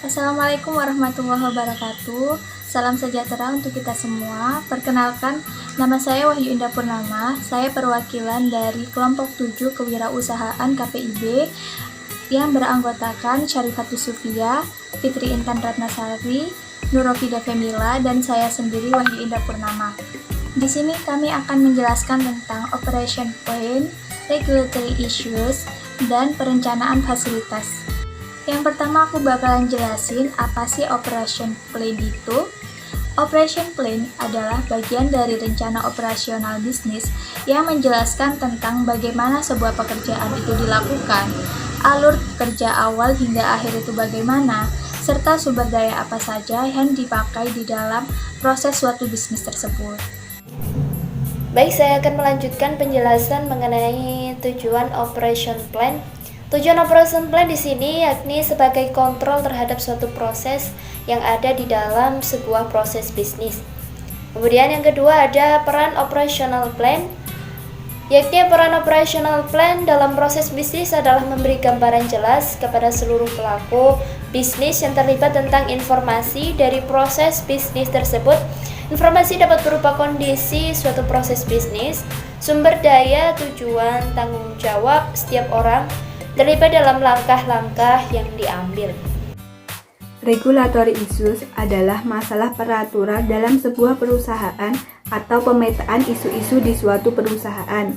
Assalamualaikum warahmatullahi wabarakatuh. Salam sejahtera untuk kita semua. Perkenalkan, nama saya Wahyu Indah Purnama. Saya perwakilan dari kelompok 7 kewirausahaan KPIB yang beranggotakan Syarifatus Sufia, Fitri Intan Ratnasari, Nurofida Femila, dan saya sendiri Wahyu Indah Purnama. Di sini kami akan menjelaskan tentang operation plan, regulatory issues, dan perencanaan fasilitas. Yang pertama aku bakalan jelasin apa sih operation plan itu. Operation plan adalah bagian dari rencana operasional bisnis yang menjelaskan tentang bagaimana sebuah pekerjaan itu dilakukan, alur kerja awal hingga akhir itu bagaimana, serta sumber daya apa saja yang dipakai di dalam proses suatu bisnis tersebut. Baik, saya akan melanjutkan penjelasan mengenai tujuan operation plan. Tujuan operation plan di sini yakni sebagai kontrol terhadap suatu proses yang ada di dalam sebuah proses bisnis. Kemudian yang kedua ada peran operational plan, yakni peran operational plan dalam proses bisnis adalah memberi gambaran jelas kepada seluruh pelaku bisnis yang terlibat tentang informasi dari proses bisnis tersebut. Informasi dapat berupa kondisi suatu proses bisnis, sumber daya, tujuan, tanggung jawab setiap orang terlibat dalam langkah-langkah yang diambil. Regulatory issues adalah masalah peraturan dalam sebuah perusahaan atau pemetaan isu-isu di suatu perusahaan.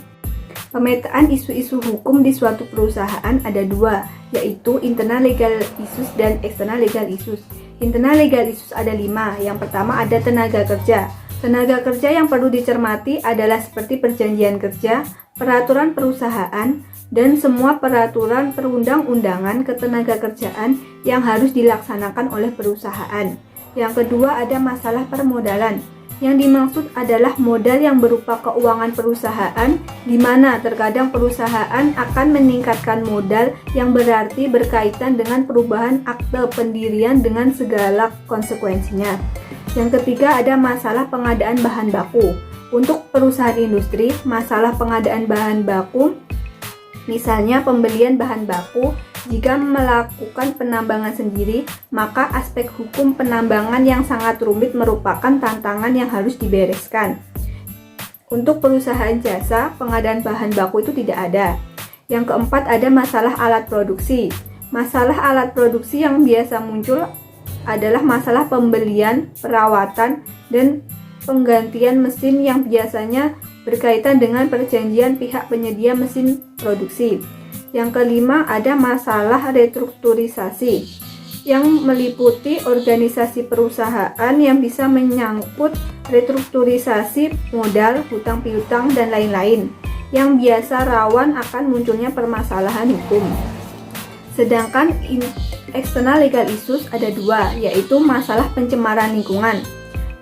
Pemetaan isu-isu hukum di suatu perusahaan ada dua, yaitu internal legal issues dan external legal issues. Internal legal issues ada 5. Yang pertama ada tenaga kerja. Tenaga kerja yang perlu dicermati adalah seperti perjanjian kerja, peraturan perusahaan, dan semua peraturan perundang-undangan ketenagakerjaan yang harus dilaksanakan oleh perusahaan. Yang kedua ada masalah permodalan. Yang dimaksud adalah modal yang berupa keuangan perusahaan, di mana terkadang perusahaan akan meningkatkan modal yang berarti berkaitan dengan perubahan akte pendirian dengan segala konsekuensinya. Yang ketiga ada masalah pengadaan bahan baku. Untuk perusahaan industri, masalah pengadaan bahan baku misalnya pembelian bahan baku, jika melakukan penambangan sendiri, maka aspek hukum penambangan yang sangat rumit merupakan tantangan yang harus dibereskan. Untuk perusahaan jasa, pengadaan bahan baku itu tidak ada. Yang keempat ada masalah alat produksi. Masalah alat produksi yang biasa muncul adalah masalah pembelian, perawatan, dan penggantian mesin yang biasanya berkaitan dengan perjanjian pihak penyedia mesin produksi. Yang kelima ada masalah restrukturisasi yang meliputi organisasi perusahaan yang bisa menyangkut restrukturisasi modal, hutang piutang, dan lain-lain yang biasa rawan akan munculnya permasalahan hukum. Sedangkan external legal issues ada 2, yaitu masalah pencemaran lingkungan.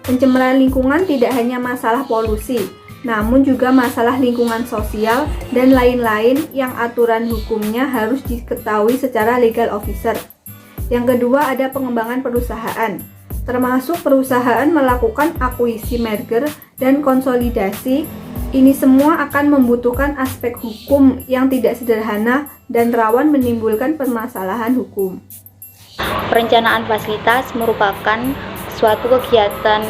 Pencemaran lingkungan tidak hanya masalah polusi, namun juga masalah lingkungan sosial dan lain-lain yang aturan hukumnya harus diketahui secara legal officer. Yang kedua ada pengembangan perusahaan, termasuk perusahaan melakukan akuisisi merger dan konsolidasi. Ini semua akan membutuhkan aspek hukum yang tidak sederhana dan rawan menimbulkan permasalahan hukum. Perencanaan fasilitas merupakan suatu kegiatan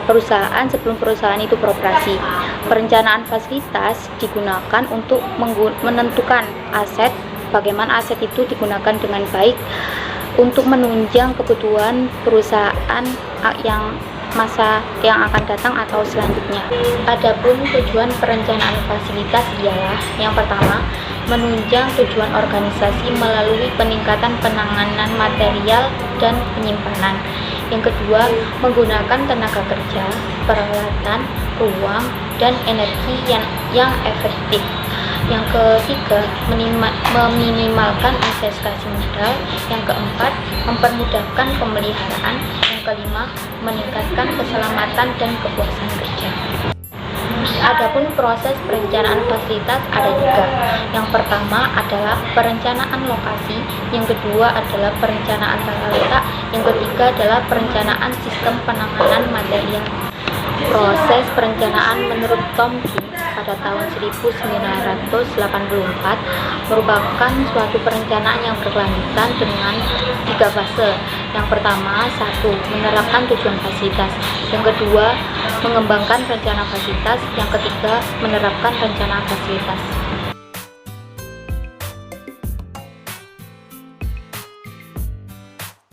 perusahaan sebelum perusahaan itu beroperasi. Perencanaan fasilitas digunakan untuk menentukan aset, bagaimana aset itu digunakan dengan baik untuk menunjang kebutuhan perusahaan yang masa yang akan datang atau selanjutnya. Adapun tujuan perencanaan fasilitas ialah yang pertama, menunjang tujuan organisasi melalui peningkatan penanganan material dan penyimpanan. Yang kedua, menggunakan tenaga kerja, peralatan, ruang, dan energi yang efektif. Yang ketiga, meminimalkan investasi modal. Yang keempat, mempermudahkan pemeliharaan. Yang kelima, meningkatkan keselamatan dan kepuasan kerja. Adapun proses perencanaan fasilitas ada 3. Yang pertama adalah perencanaan lokasi, yang kedua adalah perencanaan tata letak, yang ketiga adalah perencanaan sistem penanganan material. Proses perencanaan menurut Tom Gibbs pada tahun 1984 merupakan suatu perencanaan yang berkelanjutan dengan 3 fase. Yang pertama, 1. Menerapkan tujuan fasilitas. Yang kedua, mengembangkan rencana fasilitas. Yang ketiga, menerapkan rencana fasilitas.